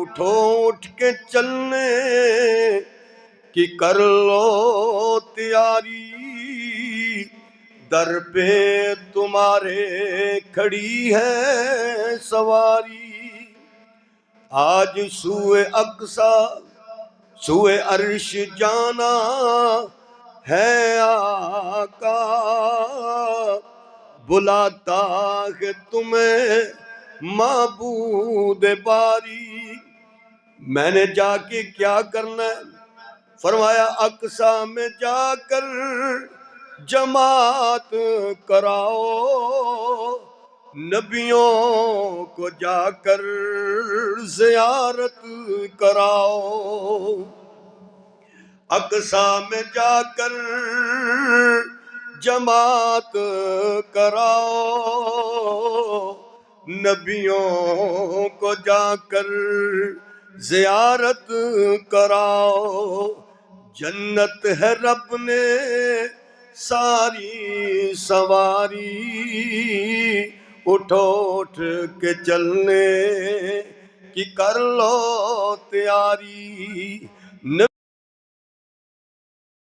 اٹھو اٹھ کے چلنے کی کر لو تیاری، در پہ تمہارے کھڑی ہے سواری، آج سوئے اقصی سوئے عرش جانا ہے آقا، بلاتا ہے تمہیں معبود باری۔ میں نے جا کے کیا کرنا ہے؟ فرمایا اقصی میں جا کر جماعت کراؤ، نبیوں کو جا کر زیارت کراؤ، اقصی میں جا کر جماعت کراؤ، نبیوں کو جا کر زیارت کراؤ، جنت ہے رب نے ساری سواری، اٹھو اٹھ کے چلنے کی کر لو تیاری،